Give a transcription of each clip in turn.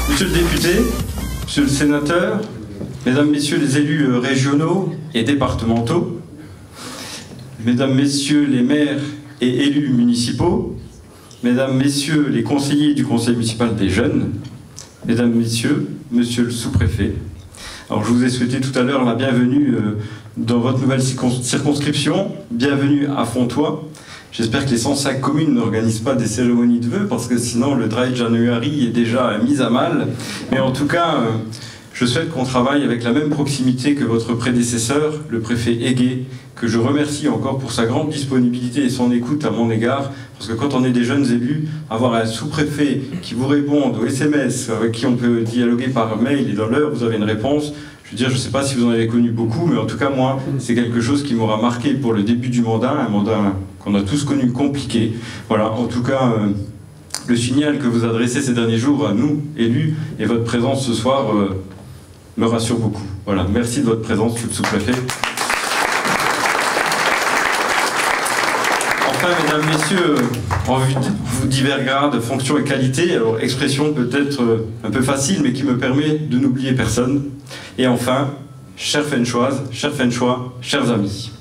Monsieur le député, monsieur le sénateur, mesdames, messieurs les élus régionaux et départementaux, mesdames, messieurs les maires et élus municipaux, mesdames, messieurs les conseillers du conseil municipal des jeunes, mesdames, messieurs, monsieur le sous-préfet. Alors je vous ai souhaité tout à l'heure la bienvenue dans votre nouvelle circonscription, bienvenue à Fontoy. J'espère que les 105 communes n'organisent pas des cérémonies de vœux, parce que sinon le Dry January est déjà mis à mal. Mais en tout cas, je souhaite qu'on travaille avec la même proximité que votre prédécesseur, le préfet Heguet, que je remercie encore pour sa grande disponibilité et son écoute à mon égard, parce que quand on est des jeunes élus, avoir un sous-préfet qui vous réponde aux SMS, avec qui on peut dialoguer par mail et dans l'heure vous avez une réponse, je veux dire, je ne sais pas si vous en avez connu beaucoup, mais en tout cas moi, c'est quelque chose qui m'aura marqué pour le début du mandat, un mandat qu'on a tous connu compliqué. Voilà, en tout cas, le signal que vous adressez ces derniers jours à nous, élus, et votre présence ce soir me rassure beaucoup. Voilà, merci de votre présence, monsieur le sous-préfet. Enfin, mesdames, messieurs, en vue de vos divers grades, fonctions et qualités, alors expression peut-être un peu facile, mais qui me permet de n'oublier personne. Et enfin, chères Fenchoises, chers Fenchois, chers amis,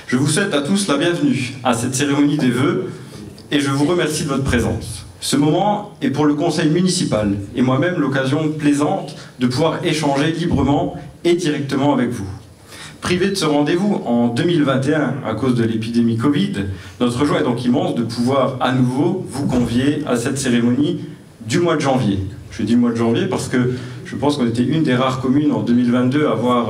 je vous souhaite à tous la bienvenue à cette cérémonie des vœux et je vous remercie de votre présence. Ce moment est pour le conseil municipal et moi-même l'occasion plaisante de pouvoir échanger librement et directement avec vous. Privé de ce rendez-vous en 2021 à cause de l'épidémie Covid, notre joie est donc immense de pouvoir à nouveau vous convier à cette cérémonie du mois de janvier. Je dis le mois de janvier parce que je pense qu'on était une des rares communes en 2022 à avoir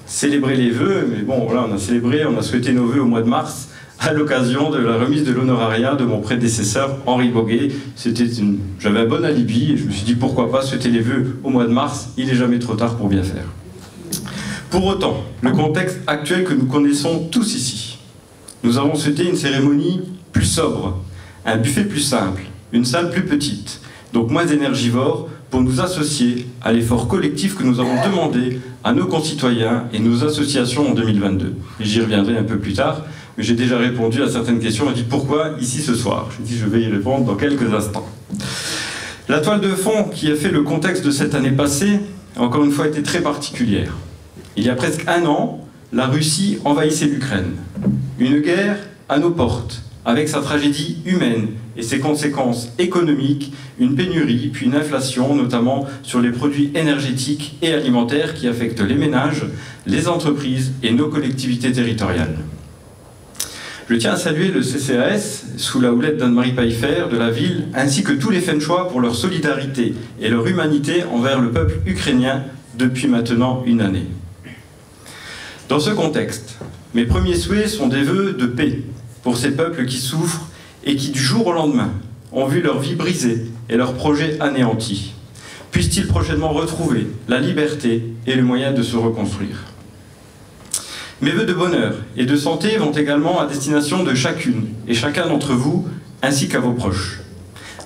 célébré les vœux, mais bon voilà, on a célébré, on a souhaité nos vœux au mois de mars à l'occasion de la remise de l'honorariat de mon prédécesseur Henri Boguet. J'avais un bon alibi et je me suis dit pourquoi pas souhaiter les vœux au mois de mars, il n'est jamais trop tard pour bien faire. Pour autant, le contexte actuel que nous connaissons tous ici, nous avons souhaité une cérémonie plus sobre, un buffet plus simple, une salle plus petite, donc moins énergivore, pour nous associer à l'effort collectif que nous avons demandé à nos concitoyens et nos associations en 2022. Et j'y reviendrai un peu plus tard, mais j'ai déjà répondu à certaines questions. On m'a dit pourquoi ici ce soir. Je dis je vais y répondre dans quelques instants. La toile de fond qui a fait le contexte de cette année passée a encore une fois été très particulière. Il y a presque un an, la Russie envahissait l'Ukraine. Une guerre à nos portes, avec sa tragédie humaine et ses conséquences économiques, une pénurie, puis une inflation, notamment sur les produits énergétiques et alimentaires qui affectent les ménages, les entreprises et nos collectivités territoriales. Je tiens à saluer le CCAS, sous la houlette d'Anne-Marie Paifer, de la ville, ainsi que tous les Fenchois pour leur solidarité et leur humanité envers le peuple ukrainien depuis maintenant une année. Dans ce contexte, mes premiers souhaits sont des vœux de paix pour ces peuples qui souffrent et qui, du jour au lendemain, ont vu leur vie brisée et leurs projets anéantis. Puissent-ils prochainement retrouver la liberté et le moyen de se reconstruire. Mes vœux de bonheur et de santé vont également à destination de chacune et chacun d'entre vous, ainsi qu'à vos proches.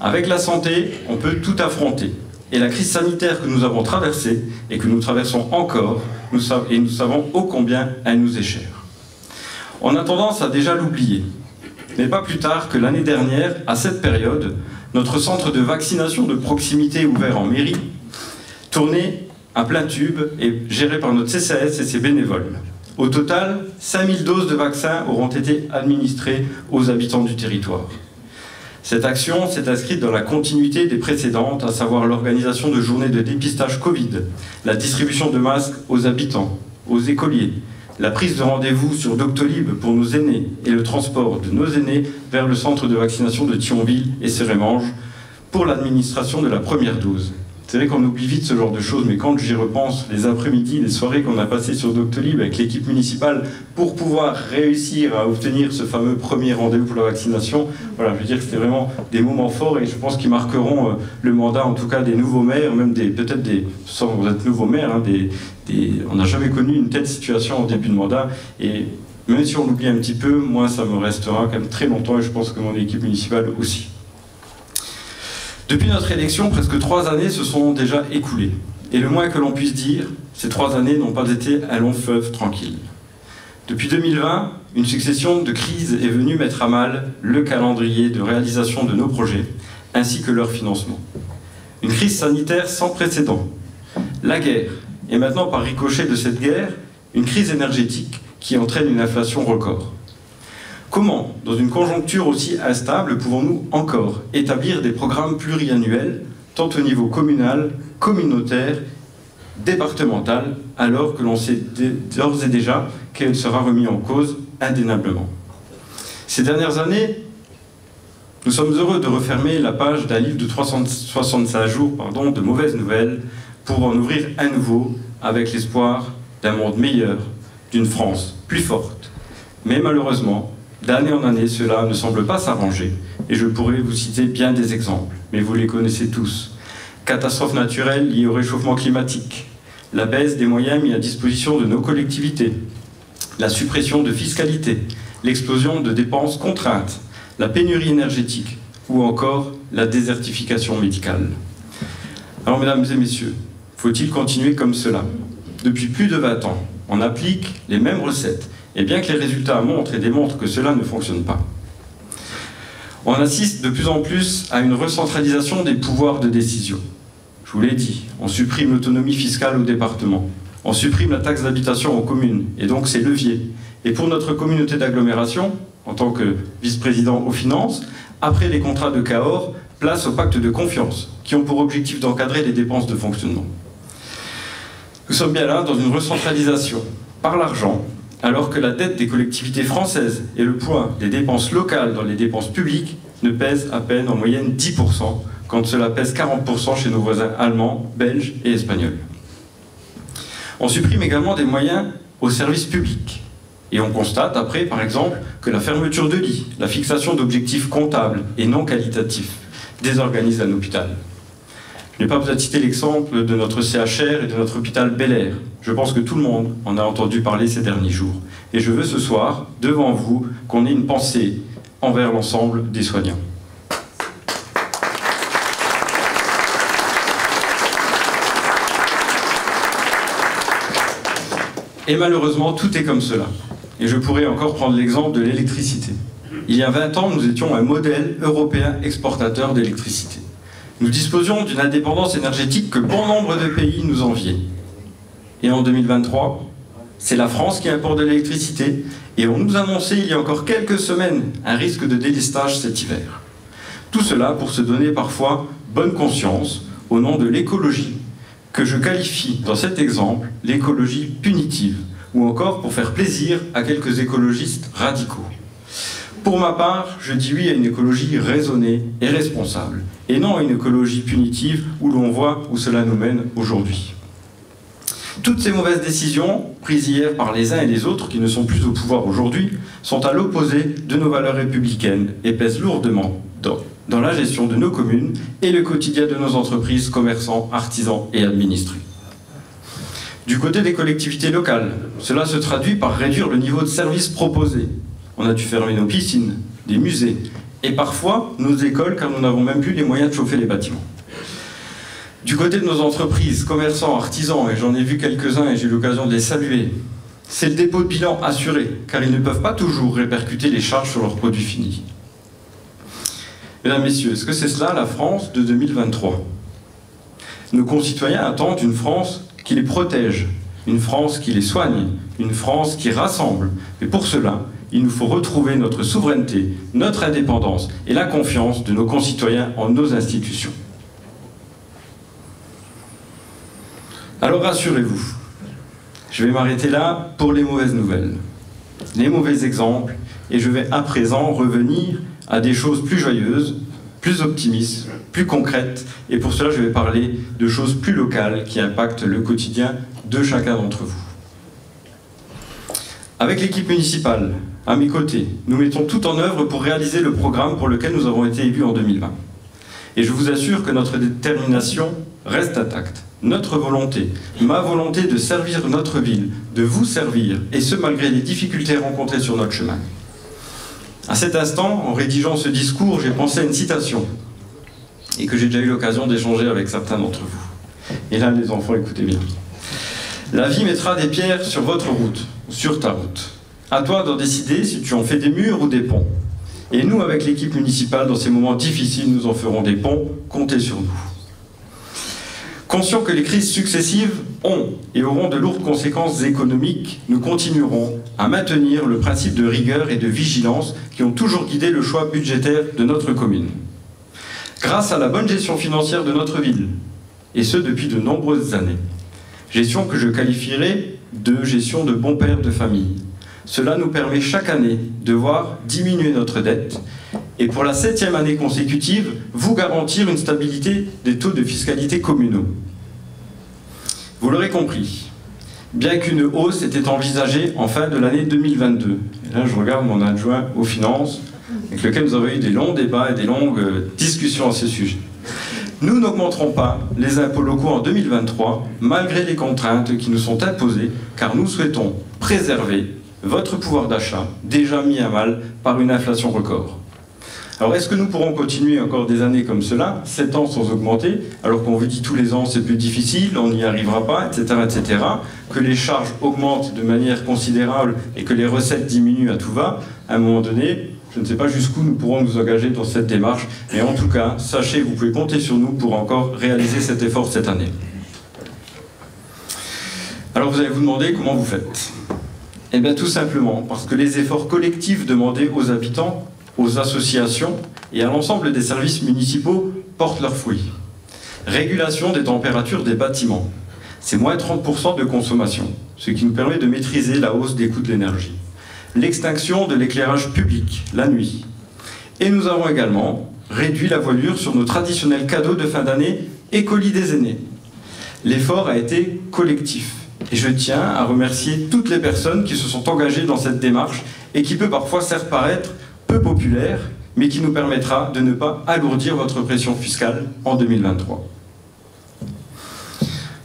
Avec la santé, on peut tout affronter. Et la crise sanitaire que nous avons traversée et que nous traversons encore, nous savons ô combien elle nous est chère. On a tendance à déjà l'oublier, mais pas plus tard que l'année dernière, à cette période, notre centre de vaccination de proximité ouvert en mairie tournait à plein tube et géré par notre CCAS et ses bénévoles. Au total, 5000 doses de vaccins auront été administrées aux habitants du territoire. Cette action s'est inscrite dans la continuité des précédentes, à savoir l'organisation de journées de dépistage Covid, la distribution de masques aux habitants, aux écoliers, la prise de rendez-vous sur Doctolib pour nos aînés et le transport de nos aînés vers le centre de vaccination de Thionville et Sérémange pour l'administration de la première dose. C'est vrai qu'on oublie vite ce genre de choses, mais quand j'y repense, les après-midi, les soirées qu'on a passées sur Doctolib avec l'équipe municipale pour pouvoir réussir à obtenir ce fameux premier rendez-vous pour la vaccination, voilà, je veux dire que c'était vraiment des moments forts et je pense qu'ils marqueront le mandat, en tout cas des nouveaux maires, même peut-être sans vous êtes nouveaux maires, hein, on n'a jamais connu une telle situation au début de mandat et même si on l'oublie un petit peu, moi ça me restera quand même très longtemps et je pense que mon équipe municipale aussi. Depuis notre élection, presque 3 années se sont déjà écoulées. Et le moins que l'on puisse dire, ces 3 années n'ont pas été un long fleuve tranquille. Depuis 2020, une succession de crises est venue mettre à mal le calendrier de réalisation de nos projets, ainsi que leur financement. Une crise sanitaire sans précédent. La guerre. Et maintenant, par ricochet de cette guerre, une crise énergétique qui entraîne une inflation record. Comment, dans une conjoncture aussi instable, pouvons-nous encore établir des programmes pluriannuels, tant au niveau communal, communautaire, départemental, alors que l'on sait d'ores et déjà qu'elle sera remise en cause indéniablement. Ces dernières années, nous sommes heureux de refermer la page d'un livre de 365 jours de mauvaises nouvelles pour en ouvrir un nouveau avec l'espoir d'un monde meilleur, d'une France plus forte. Mais malheureusement, d'année en année, cela ne semble pas s'arranger et je pourrais vous citer bien des exemples, mais vous les connaissez tous. Catastrophes naturelles liées au réchauffement climatique, la baisse des moyens mis à disposition de nos collectivités, la suppression de fiscalité, l'explosion de dépenses contraintes, la pénurie énergétique ou encore la désertification médicale. Alors mesdames et messieurs, faut-il continuer comme cela? Depuis plus de 20 ans, on applique les mêmes recettes, et bien que les résultats montrent et démontrent que cela ne fonctionne pas. On assiste de plus en plus à une recentralisation des pouvoirs de décision. Je vous l'ai dit, on supprime l'autonomie fiscale aux départements, on supprime la taxe d'habitation aux communes, et donc ses leviers. Et pour notre communauté d'agglomération, en tant que vice-président aux finances, après les contrats de Cahors, place au pacte de confiance, qui ont pour objectif d'encadrer les dépenses de fonctionnement. Nous sommes bien là dans une recentralisation par l'argent, alors que la dette des collectivités françaises et le poids des dépenses locales dans les dépenses publiques ne pèsent à peine en moyenne 10%, quand cela pèse 40% chez nos voisins allemands, belges et espagnols. On supprime également des moyens aux services publics. Et on constate après, par exemple, que la fermeture de lits, la fixation d'objectifs comptables et non qualitatifs désorganisent un hôpital. Je n'ai pas besoin de citer l'exemple de notre CHR et de notre hôpital Bel-Air. Je pense que tout le monde en a entendu parler ces derniers jours. Et je veux ce soir, devant vous, qu'on ait une pensée envers l'ensemble des soignants. Et malheureusement, tout est comme cela. Et je pourrais encore prendre l'exemple de l'électricité. Il y a 20 ans, nous étions un modèle européen exportateur d'électricité. Nous disposions d'une indépendance énergétique que bon nombre de pays nous enviaient. Et en 2023, c'est la France qui importe de l'électricité, et on nous annonçait il y a encore quelques semaines un risque de délestage cet hiver. Tout cela pour se donner parfois bonne conscience au nom de l'écologie, que je qualifie dans cet exemple l'écologie punitive, ou encore pour faire plaisir à quelques écologistes radicaux. Pour ma part, je dis oui à une écologie raisonnée et responsable, et non à une écologie punitive où l'on voit où cela nous mène aujourd'hui. Toutes ces mauvaises décisions, prises hier par les uns et les autres qui ne sont plus au pouvoir aujourd'hui, sont à l'opposé de nos valeurs républicaines et pèsent lourdement dans la gestion de nos communes et le quotidien de nos entreprises, commerçants, artisans et administrés. Du côté des collectivités locales, cela se traduit par réduire le niveau de services proposés. On a dû fermer nos piscines, des musées, et parfois nos écoles car nous n'avons même plus les moyens de chauffer les bâtiments. Du côté de nos entreprises, commerçants, artisans, et j'en ai vu quelques-uns et j'ai eu l'occasion de les saluer, c'est le dépôt de bilan assuré, car ils ne peuvent pas toujours répercuter les charges sur leurs produits finis. Mesdames, Messieurs, est-ce que c'est cela la France de 2023? Nos concitoyens attendent une France qui les protège, une France qui les soigne, une France qui rassemble. Mais pour cela, il nous faut retrouver notre souveraineté, notre indépendance et la confiance de nos concitoyens en nos institutions. Alors rassurez-vous, je vais m'arrêter là pour les mauvaises nouvelles, les mauvais exemples, et je vais à présent revenir à des choses plus joyeuses, plus optimistes, plus concrètes, et pour cela je vais parler de choses plus locales qui impactent le quotidien de chacun d'entre vous. Avec l'équipe municipale, à mes côtés, nous mettons tout en œuvre pour réaliser le programme pour lequel nous avons été élus en 2020. Et je vous assure que notre détermination reste intacte. Notre volonté, ma volonté de servir notre ville, de vous servir, et ce malgré les difficultés rencontrées sur notre chemin. À cet instant, en rédigeant ce discours, j'ai pensé à une citation, et que j'ai déjà eu l'occasion d'échanger avec certains d'entre vous. Et là, les enfants, écoutez bien. La vie mettra des pierres sur votre route, ou sur ta route. À toi d'en décider si tu en fais des murs ou des ponts. Et nous, avec l'équipe municipale, dans ces moments difficiles, nous en ferons des ponts, comptez sur nous. Conscients que les crises successives ont et auront de lourdes conséquences économiques, nous continuerons à maintenir le principe de rigueur et de vigilance qui ont toujours guidé le choix budgétaire de notre commune. Grâce à la bonne gestion financière de notre ville, et ce depuis de nombreuses années, gestion que je qualifierais de gestion de bon père de famille. Cela nous permet chaque année de voir diminuer notre dette et pour la 7e année consécutive, vous garantir une stabilité des taux de fiscalité communaux. Vous l'aurez compris, bien qu'une hausse était envisagée en fin de l'année 2022. Et là, je regarde mon adjoint aux finances, avec lequel nous avons eu des longs débats et des longues discussions à ce sujet. Nous n'augmenterons pas les impôts locaux en 2023, malgré les contraintes qui nous sont imposées, car nous souhaitons préserver votre pouvoir d'achat, déjà mis à mal par une inflation record. Alors, est-ce que nous pourrons continuer encore des années comme cela, 7 ans sans augmenter, alors qu'on vous dit tous les ans c'est plus difficile, on n'y arrivera pas, etc., etc., que les charges augmentent de manière considérable et que les recettes diminuent à tout va, à un moment donné, je ne sais pas jusqu'où nous pourrons nous engager dans cette démarche, mais en tout cas, sachez, vous pouvez compter sur nous pour encore réaliser cet effort cette année. Alors vous allez vous demander comment vous faites. Eh bien tout simplement parce que les efforts collectifs demandés aux habitants, aux associations et à l'ensemble des services municipaux portent leurs fruits. Régulation des températures des bâtiments, c'est moins 30% de consommation, ce qui nous permet de maîtriser la hausse des coûts de l'énergie. L'extinction de l'éclairage public, la nuit. Et nous avons également réduit la voilure sur nos traditionnels cadeaux de fin d'année et colis des aînés. L'effort a été collectif. Et je tiens à remercier toutes les personnes qui se sont engagées dans cette démarche et qui peut parfois certes paraître peu populaire, mais qui nous permettra de ne pas alourdir votre pression fiscale en 2023.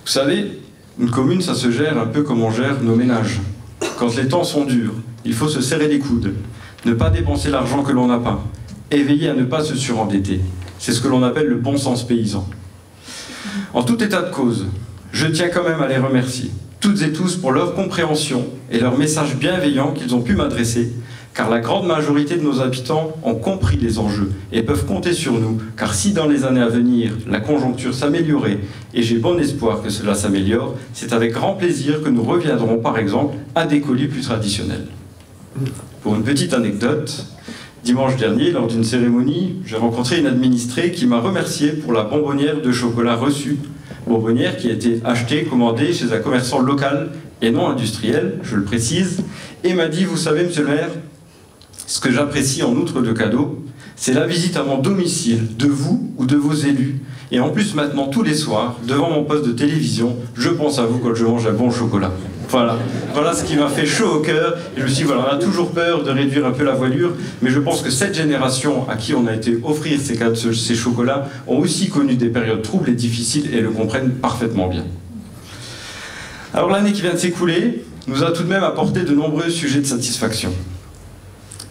Vous savez, une commune, ça se gère un peu comme on gère nos ménages. Quand les temps sont durs, il faut se serrer les coudes, ne pas dépenser l'argent que l'on n'a pas, et veiller à ne pas se surendetter. C'est ce que l'on appelle le bon sens paysan. En tout état de cause, je tiens quand même à les remercier, toutes et tous, pour leur compréhension et leur message bienveillant qu'ils ont pu m'adresser, car la grande majorité de nos habitants ont compris les enjeux et peuvent compter sur nous, car si dans les années à venir, la conjoncture s'améliorait, et j'ai bon espoir que cela s'améliore, c'est avec grand plaisir que nous reviendrons par exemple à des colis plus traditionnels. Pour une petite anecdote, dimanche dernier, lors d'une cérémonie, j'ai rencontré une administrée qui m'a remercié pour la bonbonnière de chocolat reçue, bonbonnière qui a été achetée, commandée chez un commerçant local et non industriel, je le précise, et m'a dit, vous savez, monsieur le maire, ce que j'apprécie en outre de cadeaux, c'est la visite à mon domicile de vous ou de vos élus. Et en plus, maintenant, tous les soirs, devant mon poste de télévision, je pense à vous quand je mange un bon chocolat. Voilà ce qui m'a fait chaud au cœur. Et je me suis dit, voilà, on a toujours peur de réduire un peu la voilure, mais je pense que cette génération à qui on a été offrir ces chocolats ont aussi connu des périodes troubles et difficiles et le comprennent parfaitement bien. Alors l'année qui vient de s'écouler nous a tout de même apporté de nombreux sujets de satisfaction.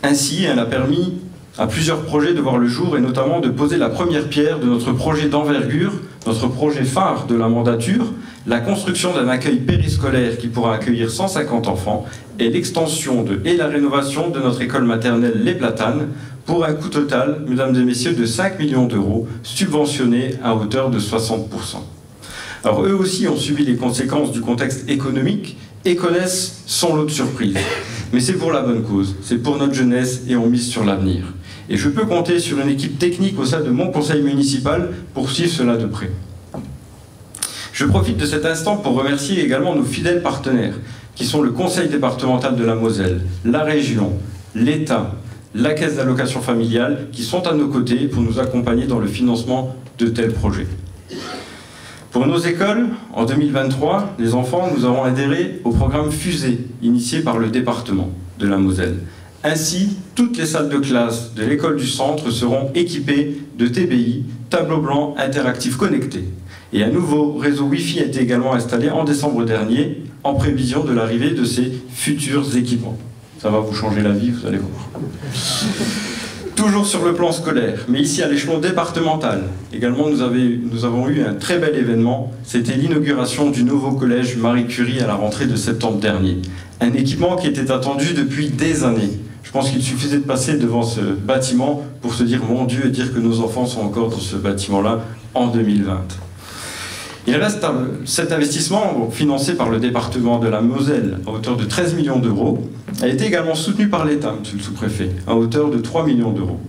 Ainsi, elle a permis à plusieurs projets de voir le jour et notamment de poser la première pierre de notre projet d'envergure, notre projet phare de la mandature, la construction d'un accueil périscolaire qui pourra accueillir 150 enfants et l'extension et la rénovation de notre école maternelle Les Platanes pour un coût total, mesdames et messieurs, de 5 millions d'euros, subventionnés à hauteur de 60%. Alors eux aussi ont subi les conséquences du contexte économique et connaissent son lot de surprises. Mais c'est pour la bonne cause, c'est pour notre jeunesse et on mise sur l'avenir. Et je peux compter sur une équipe technique au sein de mon conseil municipal pour suivre cela de près. Je profite de cet instant pour remercier également nos fidèles partenaires, qui sont le conseil départemental de la Moselle, la région, l'État, la caisse d'allocation familiale, qui sont à nos côtés pour nous accompagner dans le financement de tels projets. Pour nos écoles, en 2023, les enfants, nous avons adhéré au programme Fusée, initié par le département de la Moselle. Ainsi, toutes les salles de classe de l'école du centre seront équipées de TBI, tableau blanc interactif connecté. Et un nouveau réseau Wi-Fi a été également installé en décembre dernier, en prévision de l'arrivée de ces futurs équipements. Ça va vous changer la vie, vous allez voir. Toujours sur le plan scolaire, mais ici à l'échelon départemental, également nous avons eu un très bel événement, c'était l'inauguration du nouveau collège Marie Curie à la rentrée de septembre dernier. Un équipement qui était attendu depuis des années. Je pense qu'il suffisait de passer devant ce bâtiment pour se dire mon Dieu et dire que nos enfants sont encore dans ce bâtiment-là en 2020. Il reste cet investissement, financé par le département de la Moselle à hauteur de 13 millions d'euros, a été également soutenu par l'État, monsieur le sous-préfet, à hauteur de 3 millions d'euros.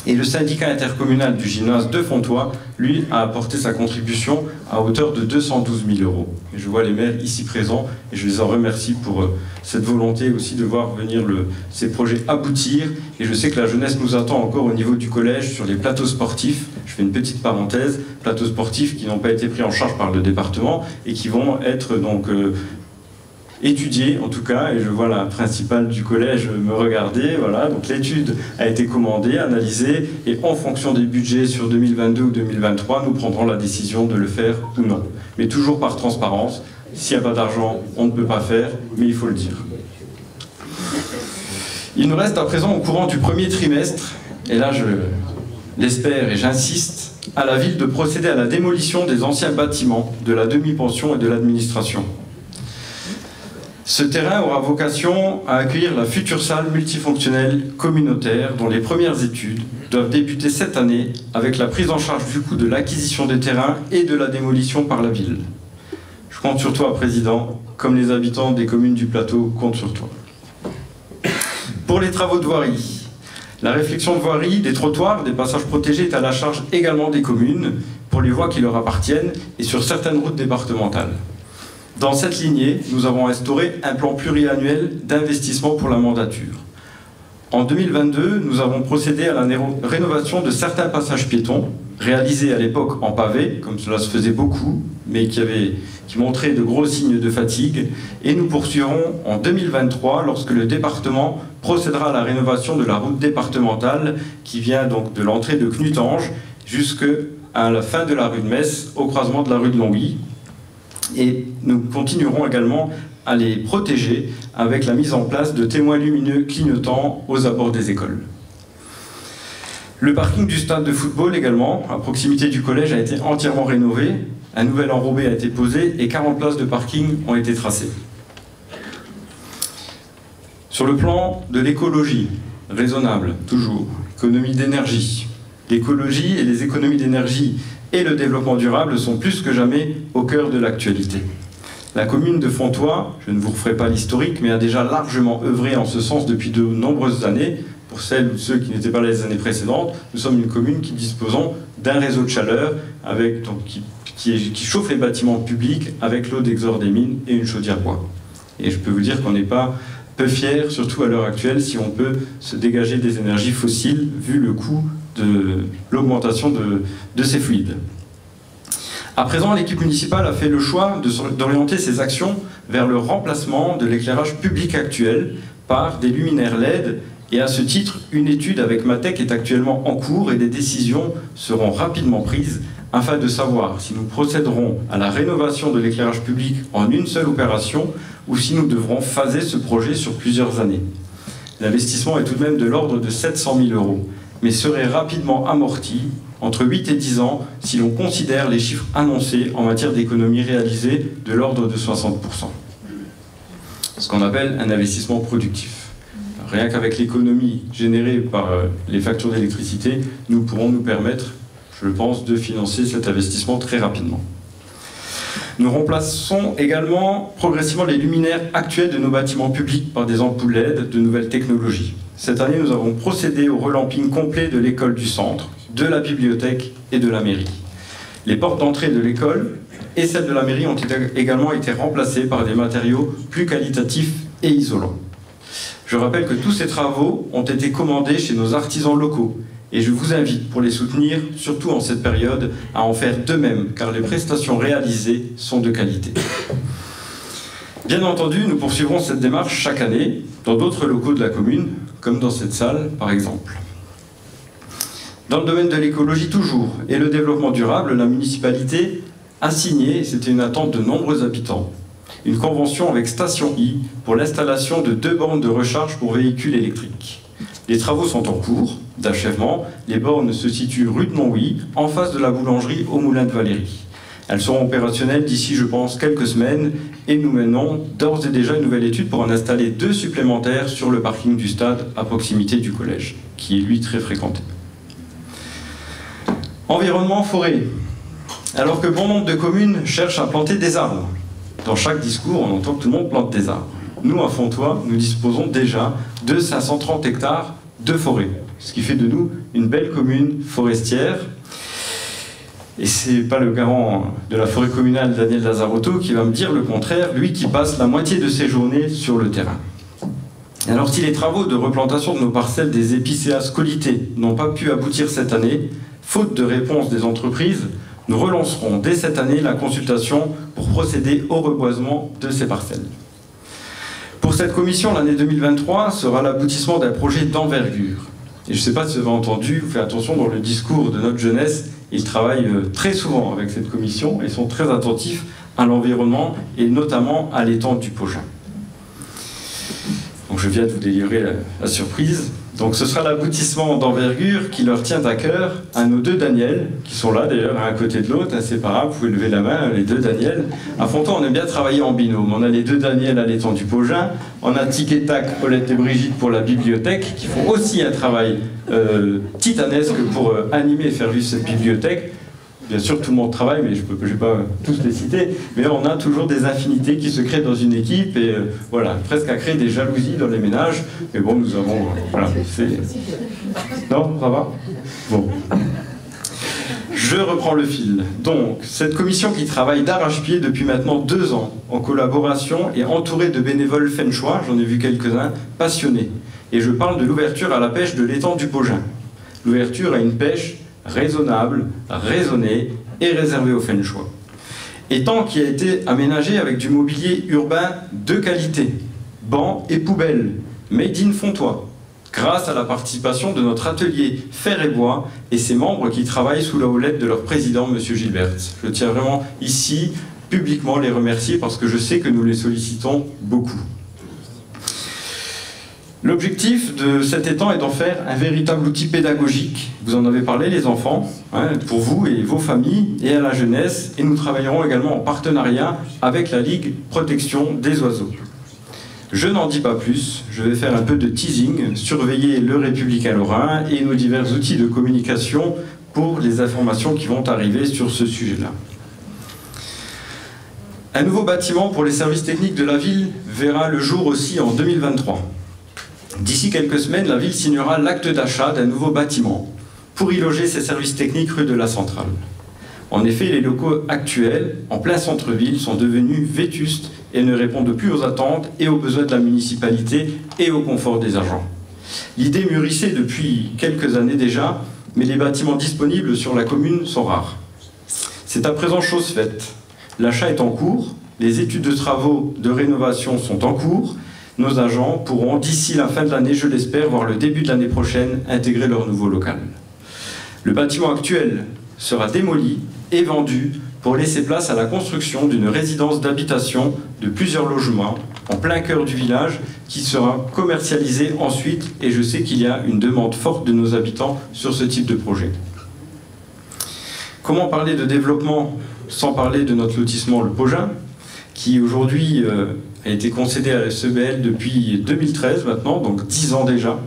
Et le syndicat intercommunal du gymnase de Fontoy, lui, a apporté sa contribution à hauteur de 212 000 euros. Et je vois les maires ici présents et je les en remercie pour cette volonté aussi de voir venir ces projets aboutir. Et je sais que la jeunesse nous attend encore au niveau du collège sur les plateaux sportifs. Je fais une petite parenthèse, plateaux sportifs qui n'ont pas été pris en charge par le département et qui vont être donc étudié en tout cas, et je vois la principale du collège me regarder, voilà, donc l'étude a été commandée, analysée, et en fonction des budgets sur 2022 ou 2023, nous prendrons la décision de le faire ou non. Mais toujours par transparence, s'il n'y a pas d'argent, on ne peut pas faire, mais il faut le dire. Il nous reste à présent au courant du premier trimestre, et là je l'espère et j'insiste, à la ville de procéder à la démolition des anciens bâtiments de la demi-pension et de l'administration. Ce terrain aura vocation à accueillir la future salle multifonctionnelle communautaire dont les premières études doivent débuter cette année avec la prise en charge du coût de l'acquisition des terrains et de la démolition par la ville. Je compte sur toi, Président, comme les habitants des communes du plateau comptent sur toi. Pour les travaux de voirie, la réflexion de voirie, des trottoirs, des passages protégés est à la charge également des communes pour les voies qui leur appartiennent et sur certaines routes départementales. Dans cette lignée, nous avons instauré un plan pluriannuel d'investissement pour la mandature. En 2022, nous avons procédé à la rénovation de certains passages piétons, réalisés à l'époque en pavé, comme cela se faisait beaucoup, mais qui montraient de gros signes de fatigue, et nous poursuivrons en 2023 lorsque le département procédera à la rénovation de la route départementale qui vient donc de l'entrée de Knutange jusqu'à la fin de la rue de Metz, au croisement de la rue de Longwy. Et nous continuerons également à les protéger avec la mise en place de témoins lumineux clignotants aux abords des écoles. Le parking du stade de football également, à proximité du collège, a été entièrement rénové. Un nouvel enrobé a été posé et 40 places de parking ont été tracées. Sur le plan de l'écologie, raisonnable, toujours, économie d'énergie. L'écologie et les économies d'énergie et le développement durable sont plus que jamais au cœur de l'actualité. La commune de Fontoy, je ne vous referai pas l'historique, mais a déjà largement œuvré en ce sens depuis de nombreuses années. Pour celles ou ceux qui n'étaient pas là les années précédentes, nous sommes une commune qui disposons d'un réseau de chaleur qui chauffe les bâtiments publics avec l'eau d'Exor des Mines et une chaudière bois. Et je peux vous dire qu'on n'est pas peu fiers, surtout à l'heure actuelle, si on peut se dégager des énergies fossiles, vu le coût de l'augmentation de ces fluides. À présent, l'équipe municipale a fait le choix d'orienter ses actions vers le remplacement de l'éclairage public actuel par des luminaires LED, et à ce titre, une étude avec Matec est actuellement en cours et des décisions seront rapidement prises afin de savoir si nous procéderons à la rénovation de l'éclairage public en une seule opération ou si nous devrons phaser ce projet sur plusieurs années. L'investissement est tout de même de l'ordre de 700 000 euros, mais serait rapidement amorti entre 8 et 10 ans si l'on considère les chiffres annoncés en matière d'économie réalisée de l'ordre de 60%. Ce qu'on appelle un investissement productif. Rien qu'avec l'économie générée par les factures d'électricité, nous pourrons nous permettre, je pense, de financer cet investissement très rapidement. Nous remplaçons également progressivement les luminaires actuels de nos bâtiments publics par des ampoules LED de nouvelles technologies. Cette année, nous avons procédé au relamping complet de l'école du centre, de la bibliothèque et de la mairie. Les portes d'entrée de l'école et celles de la mairie ont également été remplacées par des matériaux plus qualitatifs et isolants. Je rappelle que tous ces travaux ont été commandés chez nos artisans locaux et je vous invite, pour les soutenir, surtout en cette période, à en faire de même, car les prestations réalisées sont de qualité. Bien entendu, nous poursuivrons cette démarche chaque année, dans d'autres locaux de la commune, comme dans cette salle, par exemple. Dans le domaine de l'écologie toujours, et le développement durable, la municipalité a signé, et c'était une attente de nombreux habitants, une convention avec Station I pour l'installation de 2 bornes de recharge pour véhicules électriques. Les travaux sont en cours d'achèvement. Les bornes se situent rue de Longwy, en face de la boulangerie au Moulin de Valérie. Elles seront opérationnelles d'ici, je pense, quelques semaines, et nous menons d'ores et déjà une nouvelle étude pour en installer 2 supplémentaires sur le parking du stade à proximité du collège, qui est lui très fréquenté. Environnement, forêt. Alors que bon nombre de communes cherchent à planter des arbres. Dans chaque discours, on entend que tout le monde plante des arbres. Nous, à Fontoy, nous disposons déjà de 530 hectares de forêt, ce qui fait de nous une belle commune forestière. Et c'est pas le garant de la forêt communale, Daniel Lazarotto, qui va me dire le contraire, lui qui passe la moitié de ses journées sur le terrain. Alors si les travaux de replantation de nos parcelles des épicéas scolités n'ont pas pu aboutir cette année, faute de réponse des entreprises, nous relancerons dès cette année la consultation pour procéder au reboisement de ces parcelles. Pour cette commission, l'année 2023 sera l'aboutissement d'un projet d'envergure. Et je ne sais pas si vous avez entendu, vous faites attention dans le discours de notre jeunesse, ils travaillent très souvent avec cette commission et sont très attentifs à l'environnement et notamment à l'étang du Pogin. Donc je viens de vous délivrer la surprise. Donc ce sera l'aboutissement d'envergure qui leur tient à cœur, à nos deux Daniel, qui sont là d'ailleurs, un à côté de l'autre, inséparables, vous pouvez lever la main, les deux Daniel. À Fontoy, on aime bien travailler en binôme. On a les deux Daniel à l'étang du Pogin, on a Tic et Tac, Paulette et Brigitte pour la bibliothèque, qui font aussi un travail titanesque pour animer et faire vivre cette bibliothèque. Bien sûr, tout le monde travaille, mais je ne vais pas tous les citer. Mais on a toujours des affinités qui se créent dans une équipe et voilà, presque à créer des jalousies dans les ménages. Mais bon, nous avons... voilà, non, ça va? Bon. Je reprends le fil. Donc, cette commission qui travaille d'arrache-pied depuis maintenant 2 ans, en collaboration et entourée de bénévoles fenchois, j'en ai vu quelques-uns, passionnés. Et je parle de l'ouverture à la pêche de l'étang du Pogin. L'ouverture à une pêche raisonnable, raisonnée et réservée aux fenchois. Étang qui a été aménagé avec du mobilier urbain de qualité, bancs et poubelles, made in Fontoy, grâce à la participation de notre atelier Fer et Bois et ses membres qui travaillent sous la houlette de leur président, M. Gilbert. Je tiens vraiment ici, publiquement, les remercier parce que je sais que nous les sollicitons beaucoup. L'objectif de cet étang est d'en faire un véritable outil pédagogique. Vous en avez parlé, les enfants, hein, pour vous et vos familles, et à la jeunesse. Et nous travaillerons également en partenariat avec la Ligue Protection des Oiseaux. Je n'en dis pas plus, je vais faire un peu de teasing, surveiller le Républicain Lorrain et nos divers outils de communication pour les informations qui vont arriver sur ce sujet-là. Un nouveau bâtiment pour les services techniques de la ville verra le jour aussi en 2023. D'ici quelques semaines, la ville signera l'acte d'achat d'un nouveau bâtiment pour y loger ses services techniques rue de la Centrale. En effet, les locaux actuels, en plein centre-ville, sont devenus vétustes et ne répondent plus aux attentes et aux besoins de la municipalité et au confort des agents. L'idée mûrissait depuis quelques années déjà, mais les bâtiments disponibles sur la commune sont rares. C'est à présent chose faite. L'achat est en cours, les études de travaux de rénovation sont en cours. Nos agents pourront, d'ici la fin de l'année, je l'espère, voire le début de l'année prochaine, intégrer leur nouveau local. Le bâtiment actuel sera démoli et vendu pour laisser place à la construction d'une résidence d'habitation de plusieurs logements en plein cœur du village qui sera commercialisée ensuite, et je sais qu'il y a une demande forte de nos habitants sur ce type de projet. Comment parler de développement sans parler de notre lotissement Le Pogin, qui aujourd'hui a été concédé à la SEBL depuis 2013 maintenant, donc 10 ans déjà.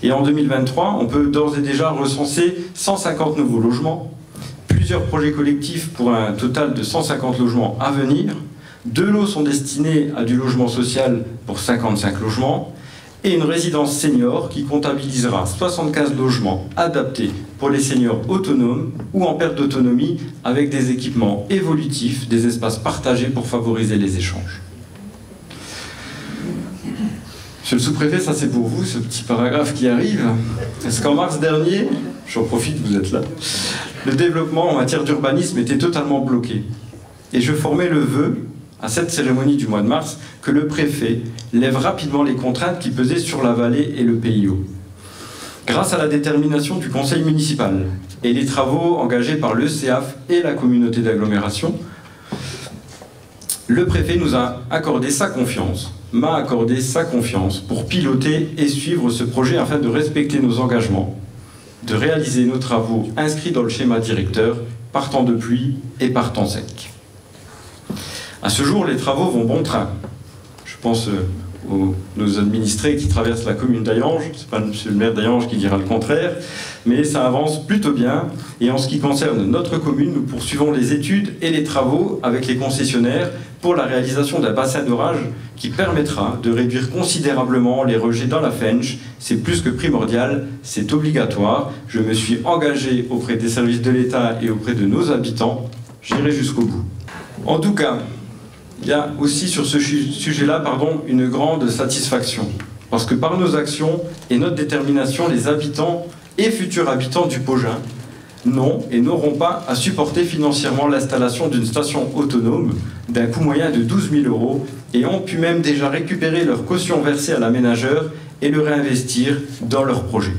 Et en 2023, on peut d'ores et déjà recenser 150 nouveaux logements, plusieurs projets collectifs pour un total de 150 logements à venir. 2 lots sont destinés à du logement social pour 55 logements et une résidence senior qui comptabilisera 75 logements adaptés pour les seniors autonomes ou en perte d'autonomie avec des équipements évolutifs, des espaces partagés pour favoriser les échanges. Monsieur le sous-préfet, ça c'est pour vous, ce petit paragraphe qui arrive. Est-ce qu'en mars dernier, j'en profite, vous êtes là, le développement en matière d'urbanisme était totalement bloqué. Et je formais le vœu, à cette cérémonie du mois de mars, que le préfet lève rapidement les contraintes qui pesaient sur la vallée et le PIO. Grâce à la détermination du conseil municipal et les travaux engagés par le CEAF et la communauté d'agglomération, le préfet nous a accordé sa confiance, m'a accordé sa confiance pour piloter et suivre ce projet afin de respecter nos engagements, de réaliser nos travaux inscrits dans le schéma directeur par temps de pluie et par temps sec. À ce jour, les travaux vont bon train. Je pense nos administrés qui traversent la commune d'Hayange. Ce n'est pas monsieur le maire d'Hayange qui dira le contraire, mais ça avance plutôt bien. Et en ce qui concerne notre commune, nous poursuivons les études et les travaux avec les concessionnaires pour la réalisation d'un bassin d'orage qui permettra de réduire considérablement les rejets dans la Fensch. C'est plus que primordial, c'est obligatoire. Je me suis engagé auprès des services de l'État et auprès de nos habitants. J'irai jusqu'au bout. En tout cas, il y a aussi sur ce sujet-là, une grande satisfaction. Parce que par nos actions et notre détermination, les habitants et futurs habitants du Pogin n'ont et n'auront pas à supporter financièrement l'installation d'une station autonome d'un coût moyen de 12 000 € et ont pu même déjà récupérer leur caution versée à l'aménageur et le réinvestir dans leur projet.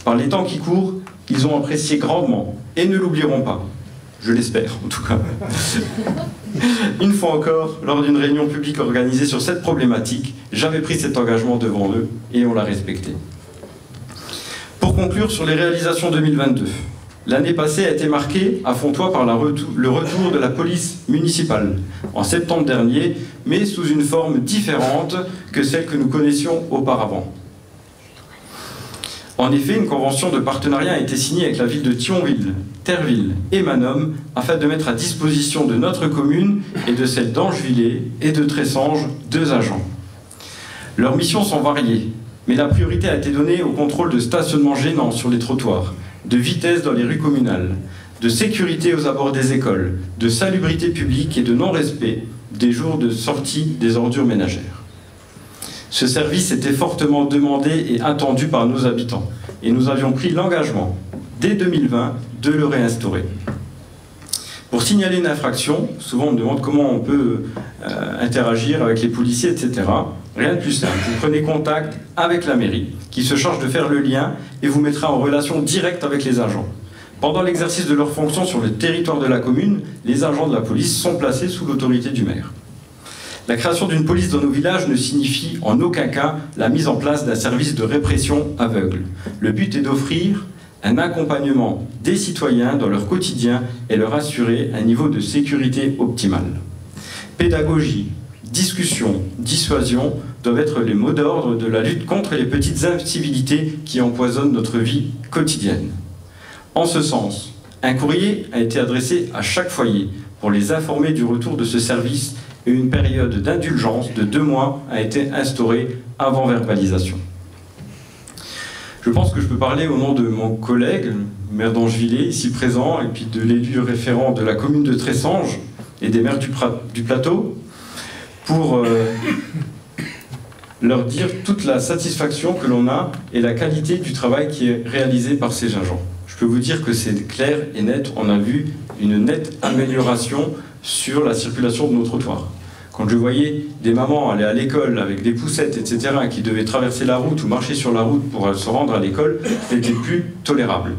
Par les temps qui courent, ils ont apprécié grandement et ne l'oublieront pas. Je l'espère, en tout cas. Une fois encore, lors d'une réunion publique organisée sur cette problématique, j'avais pris cet engagement devant eux et on l'a respecté. Pour conclure sur les réalisations 2022, l'année passée a été marquée à Fontoy par le retour de la police municipale en septembre dernier, mais sous une forme différente que celle que nous connaissions auparavant. En effet, une convention de partenariat a été signée avec la ville de Thionville, Terville et Manom afin de mettre à disposition de notre commune et de celle d'Angevillers et de Tressanges 2 agents. Leurs missions sont variées, mais la priorité a été donnée au contrôle de stationnement gênant sur les trottoirs, de vitesse dans les rues communales, de sécurité aux abords des écoles, de salubrité publique et de non-respect des jours de sortie des ordures ménagères. Ce service était fortement demandé et attendu par nos habitants, et nous avions pris l'engagement, dès 2020, de le réinstaurer. Pour signaler une infraction, souvent on me demande comment on peut interagir avec les policiers, etc. Rien de plus simple, vous prenez contact avec la mairie, qui se charge de faire le lien et vous mettra en relation directe avec les agents. Pendant l'exercice de leurs fonctions sur le territoire de la commune, les agents de la police sont placés sous l'autorité du maire. La création d'une police dans nos villages ne signifie en aucun cas la mise en place d'un service de répression aveugle. Le but est d'offrir un accompagnement des citoyens dans leur quotidien et leur assurer un niveau de sécurité optimal. Pédagogie, discussion, dissuasion doivent être les mots d'ordre de la lutte contre les petites incivilités qui empoisonnent notre vie quotidienne. En ce sens, un courrier a été adressé à chaque foyer pour les informer du retour de ce service et une période d'indulgence de 2 mois a été instaurée avant verbalisation. Je pense que je peux parler au nom de mon collègue, le maire d'Angevillers, ici présent, et puis de l'élu référent de la commune de Tressanges et des maires du plateau, pour leur dire toute la satisfaction que l'on a et la qualité du travail qui est réalisé par ces agents. Je peux vous dire que c'est clair et net, on a vu une nette amélioration sur la circulation de nos trottoirs. Quand je voyais des mamans aller à l'école avec des poussettes, etc., qui devaient traverser la route ou marcher sur la route pour se rendre à l'école, c'était plus tolérable.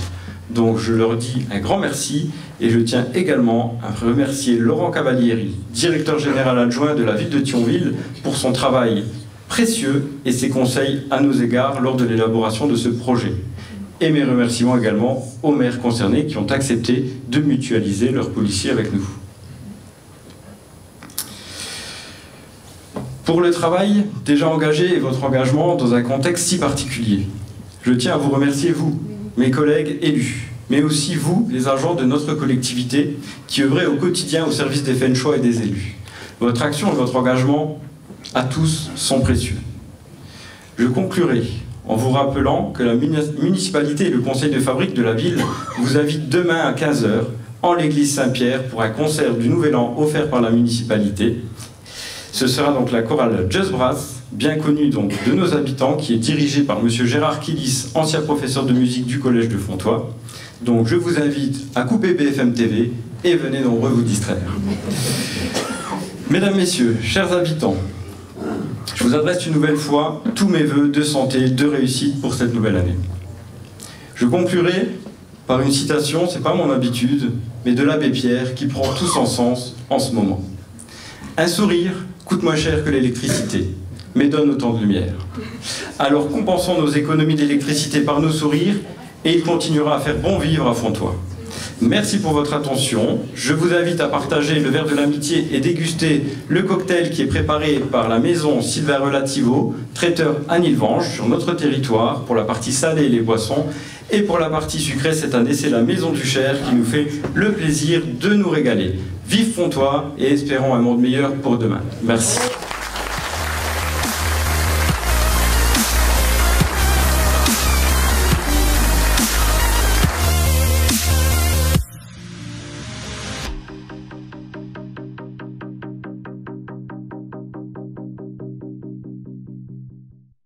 Donc je leur dis un grand merci et je tiens également à remercier Laurent Cavalieri, directeur général adjoint de la ville de Thionville, pour son travail précieux et ses conseils à nos égards lors de l'élaboration de ce projet. Et mes remerciements également aux maires concernés qui ont accepté de mutualiser leurs policiers avec nous. Pour le travail déjà engagé et votre engagement dans un contexte si particulier, je tiens à vous remercier, vous, mes collègues élus, mais aussi vous, les agents de notre collectivité, qui œuvrez au quotidien au service des Fenchois et des élus. Votre action et votre engagement à tous sont précieux. Je conclurai en vous rappelant que la municipalité et le conseil de fabrique de la ville vous invitent demain à 15 h en l'église Saint-Pierre pour un concert du Nouvel An offert par la municipalité. Ce sera donc la chorale Just Brass, bien connue donc de nos habitants, qui est dirigée par M. Gérard Kilis, ancien professeur de musique du collège de Fontoy. Donc je vous invite à couper BFM TV et venez nombreux vous distraire. Mesdames, Messieurs, chers habitants, je vous adresse une nouvelle fois tous mes vœux de santé, de réussite pour cette nouvelle année. Je conclurai par une citation, c'est pas mon habitude, mais de l'abbé Pierre qui prend tout son sens en ce moment. Un sourire coûte moins cher que l'électricité, mais donne autant de lumière. Alors compensons nos économies d'électricité par nos sourires et il continuera à faire bon vivre à Fontoy. Merci pour votre attention. Je vous invite à partager le verre de l'amitié et déguster le cocktail qui est préparé par la maison Sylvain Relativo, traiteur à Nilvange, sur notre territoire, pour la partie salée et les boissons. Et pour la partie sucrée, cette année, c'est la Maison du Cher qui nous fait le plaisir de nous régaler. Vive Fontoy et espérons un monde meilleur pour demain. Merci.